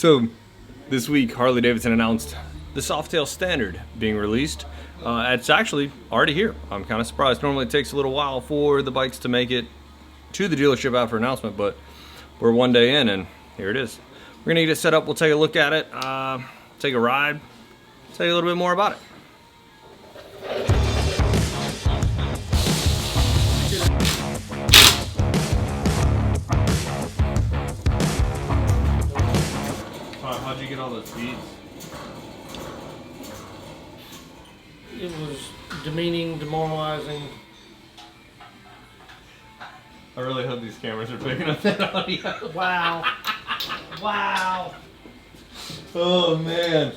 So this week Harley Davidson announced the Softail Standard being released. It's actually already here. I'm kind of surprised. Normally it takes a little while for the bikes to make it to the dealership after announcement, but we're one day in and here it is. We're gonna get it set up, we'll take a look at it, take a ride, tell you a little bit more about it. How'd you get all those speeds? It was demeaning, demoralizing. I really hope these cameras are picking up that audio. Wow. Wow. Oh man.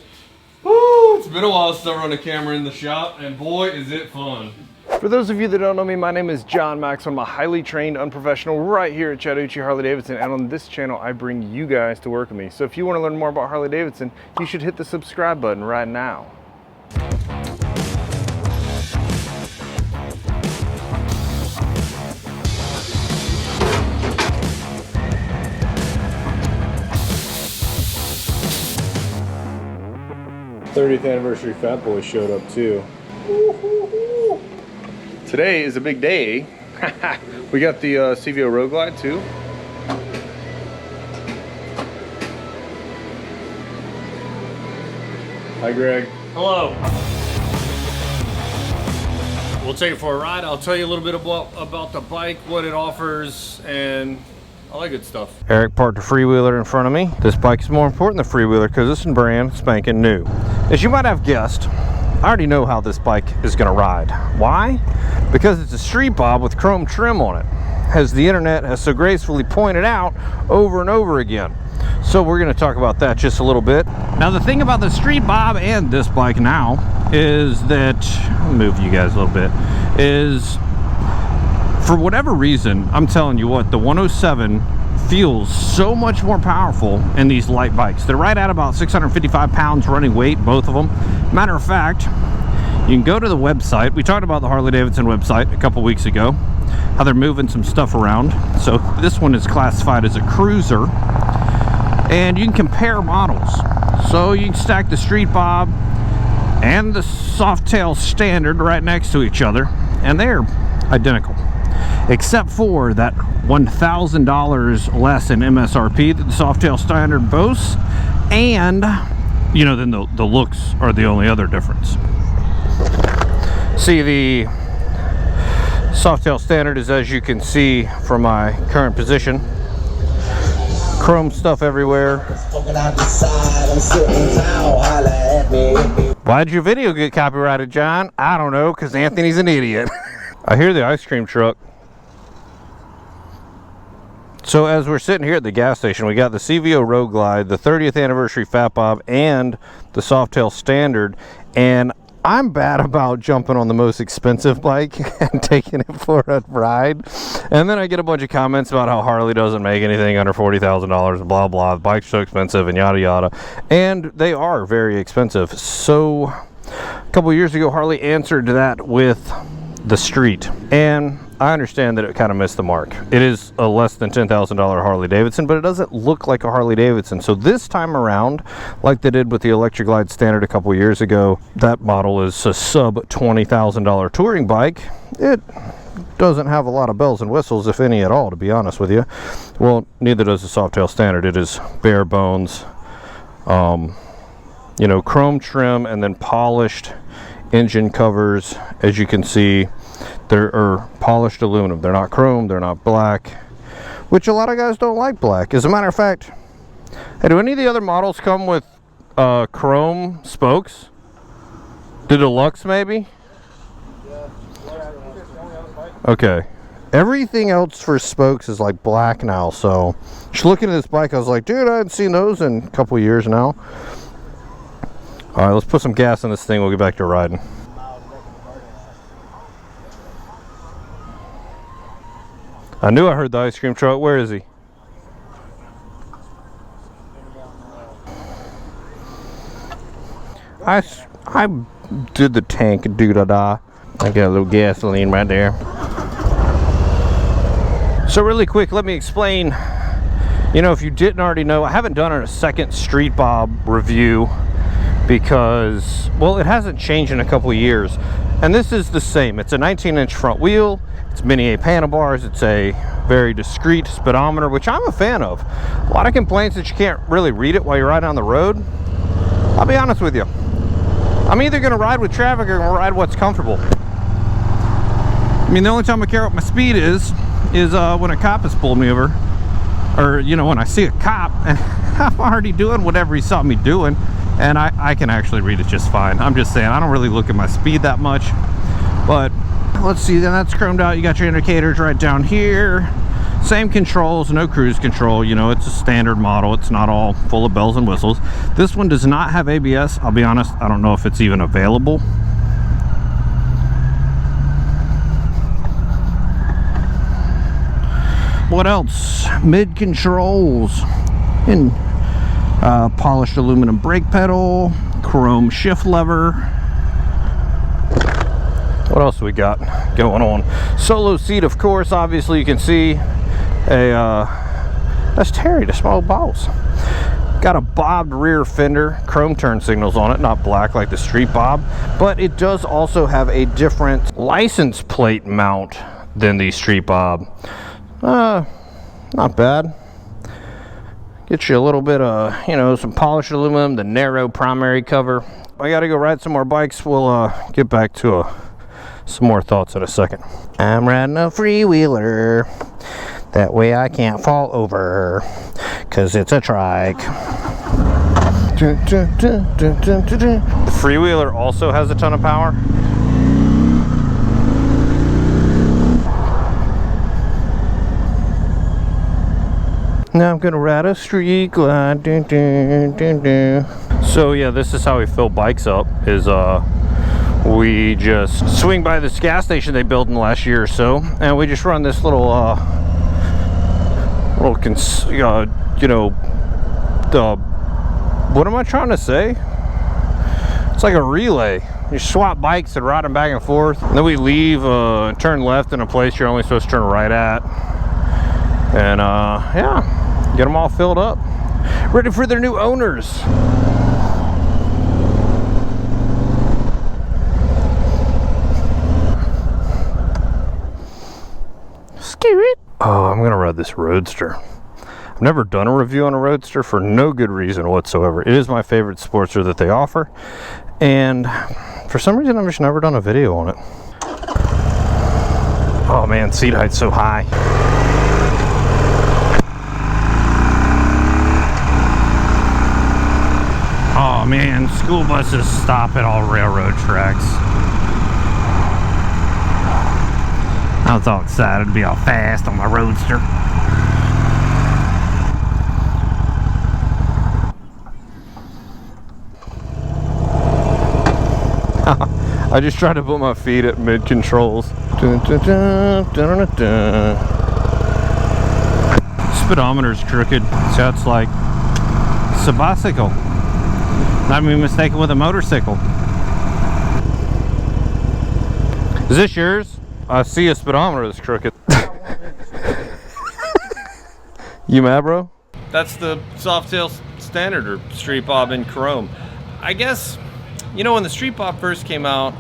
Woo! It's been a while since I run a camera in the shop, and boy is it fun. For those of you that don't know me, my name is John Maxwell. I'm a highly trained unprofessional right here at Chattahoochee Harley Davidson, and on this channel I bring you guys to work with me. So if you want to learn more about Harley Davidson, you should hit the subscribe button right now. '30th anniversary Fat Boy showed up too. Today is a big day. We got the CVO Road Glide too. Hi Greg. Hello. We'll take it for a ride. I'll tell you a little bit about the bike, what it offers, and all that good stuff. Eric parked a freewheeler in front of me. This bike is more important than freewheeler because it's brand spanking new. As you might have guessed, I already know how this bike is going to ride. Why? Because it's a street bob with chrome trim on it, as the internet has so gracefully pointed out over and over again. So we're going to talk about that just a little bit. Now the thing about the street bob and this bike now is that, I'll move you guys a little bit, is for whatever reason, I'm telling you what, the 107 feels so much more powerful in these light bikes. They're right at about 655 pounds running weight, both of them. Matter of fact, you can go to the website. We talked about the Harley Davidson website a couple weeks ago, how they're moving some stuff around. So this one is classified as a cruiser, and you can compare models. So you can stack the Street Bob and the Softail Standard right next to each other, and they're identical, except for that $1,000 less in MSRP that the Softail Standard boasts, and you know, then the looks are the only other difference. See, the Softail Standard is, as you can see from my current position, chrome stuff everywhere. Why'd your video get copyrighted, John? I don't know, because Anthony's an idiot. I hear the ice cream truck. So as we're sitting here at the gas station, we got the CVO Road Glide, the 30th anniversary Fat Bob, and the Softail Standard. And I'm bad about jumping on the most expensive bike and taking it for a ride. And then I get a bunch of comments about how Harley doesn't make anything under $40,000 and blah, blah. The bike's so expensive and yada, yada. And they are very expensive. So a couple years ago, Harley answered that with the Street, and I understand that it kind of missed the mark. It is a less than $10,000 Harley Davidson, but it doesn't look like a Harley Davidson. So this time around, like they did with the Electric Glide Standard a couple years ago, that model is a sub $20,000 touring bike. It doesn't have a lot of bells and whistles, if any at all, to be honest with you. Well, neither does the Softail Standard. It is bare bones, you know, chrome trim and then polished engine covers. As you can see, they're polished aluminum. They're not chrome, they're not black, which a lot of guys don't like black. As a matter of fact, hey, do any of the other models come with chrome spokes? The Deluxe maybe? Okay. Everything else for spokes is like black now. So just looking at this bike, I was like, dude, I hadn't seen those in a couple years now. All right, let's put some gas in this thing. We'll get back to riding. I knew I heard the ice cream truck. Where is he? I did the tank doo-da-da. I got a little gasoline right there. So really quick, let me explain You know, if you didn't already know, I haven't done a second Street Bob review because, well, it hasn't changed in a couple of years. And this is the same. It's a 19-inch front wheel. It's mini A panel bars. It's a very discreet speedometer, which I'm a fan of. A lot of complaints that you can't really read it while you're riding on the road. I'll be honest with you. I'm either going to ride with traffic or going to ride what's comfortable. I mean, the only time I care what my speed is when a cop has pulled me over. Or, you know, when I see a cop and I'm already doing whatever he saw me doing. And I can actually read it just fine. I'm just saying, I don't really look at my speed that much. But let's see, then that's chromed out. You got your indicators right down here. Same controls, no cruise control. You know, it's a standard model. It's not all full of bells and whistles. This one does not have ABS. I'll be honest, I don't know if it's even available. What else? Mid controls in polished aluminum brake pedal, chrome shift lever. What else we got going on? Solo seat, of course. Obviously, you can see that's Terry, the small boss. Got a bobbed rear fender, chrome turn signals on it, not black like the Street Bob, but it does also have a different license plate mount than the Street Bob. Not bad. Get you a little bit of, you know, some polished aluminum, the narrow primary cover. I gotta go ride some more bikes. We'll get back to some more thoughts in a second. I'm riding a freewheeler. That way I can't fall over, cause it's a trike. The freewheeler also has a ton of power. Now I'm gonna ride a street glide. So yeah, this is how we fill bikes up. Is we just swing by this gas station they built in the last year or so, and we just run this little you know, what am I trying to say? It's like a relay. You swap bikes and ride them back and forth, and then we leave, turn left in a place you're only supposed to turn right at, and yeah, get them all filled up, ready for their new owners. Oh, I'm gonna ride this Roadster. I've never done a review on a Roadster for no good reason whatsoever. It is my favorite Sportster that they offer, and for some reason I've just never done a video on it. Oh man, seat height's so high. Oh man, school buses stop at all railroad tracks. I was all excited to be all fast on my Roadster. I just tried to put my feet at mid controls. Dun, dun, dun, dun, dun, dun. Speedometer's crooked, so it's like it's a bicycle. Not to be mistaken with a motorcycle. Is this yours? I see a speedometer that's crooked. You mad, bro? That's the Softail Standard, or Street Bob in chrome. I guess, you know, when the Street Bob first came out,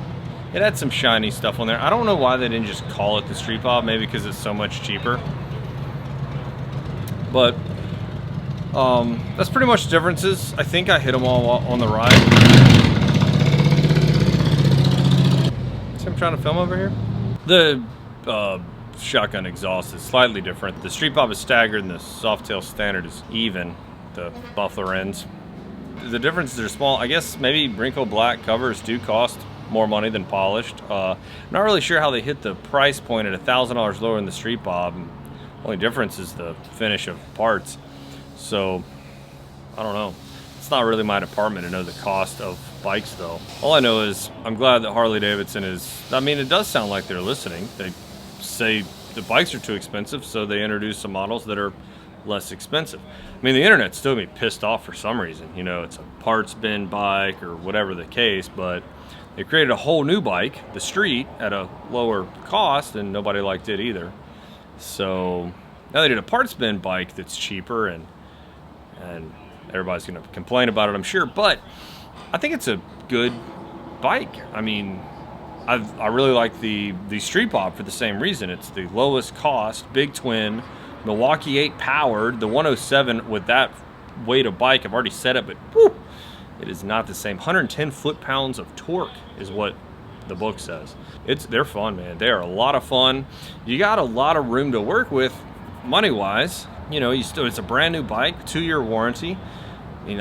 it had some shiny stuff on there. I don't know why they didn't just call it the Street Bob, maybe because it's so much cheaper. But that's pretty much the differences. I think I hit them all on the ride. See, I'm trying to film over here. The shotgun exhaust is slightly different. The Street Bob is staggered and the Softail Standard is even, the muffler ends. The differences are small. I guess maybe wrinkle black covers do cost more money than polished. Not really sure how they hit the price point at $1,000 lower than the Street Bob. Only difference is the finish of parts. So, I don't know. It's not really my department to know the cost of bikes though. All I know is I'm glad that Harley Davidson is, I mean, it does sound like they're listening. They say the bikes are too expensive, so they introduce some models that are less expensive. I mean, the internet's still gonna be pissed off for some reason. You know, it's a parts bin bike or whatever the case, but they created a whole new bike, the Street, at a lower cost, and nobody liked it either. So, Now they did a parts bin bike that's cheaper, and everybody's gonna complain about it, I'm sure, but I think it's a good bike. I mean, I really like the Street Bob for the same reason. It's the lowest cost, big twin, Milwaukee 8 powered. The 107 with that weight of bike, I've already said it, but whew, it is not the same. 110 foot-pounds of torque is what the book says. They're fun, man. They are a lot of fun. You got a lot of room to work with, money-wise. You know, it's a brand new bike, 2-year warranty. I mean,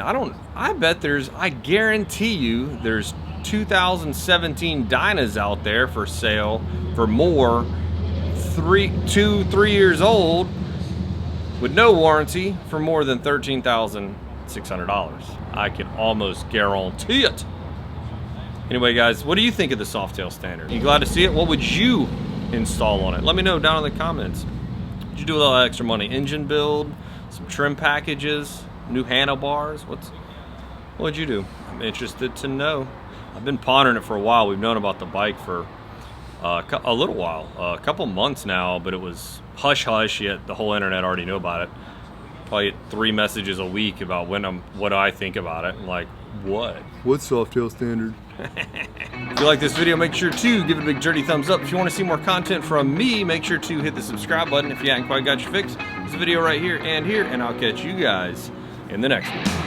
I guarantee you there's 2017 Dynas out there for sale for more, 3 years old with no warranty for more than $13,600. I can almost guarantee it. Anyway, guys, what do you think of the Softail Standard? You glad to see it? What would you install on it? Let me know down in the comments. What'd you do with all that extra money? Engine build, some trim packages, new handlebars? What'd you do? I'm interested to know. I've been pondering it for a while. We've known about the bike for a little while, a couple months now, but it was hush-hush, yet the whole internet already knew about it. Probably get 3 messages a week about what I think about it. I'm like, what? What's Softail Standard? If you like this video, make sure to give it a big dirty thumbs up. If you want to see more content from me, make sure to hit the subscribe button. If you haven't quite got your fix, there's a video right here, and I'll catch you guys in the next one.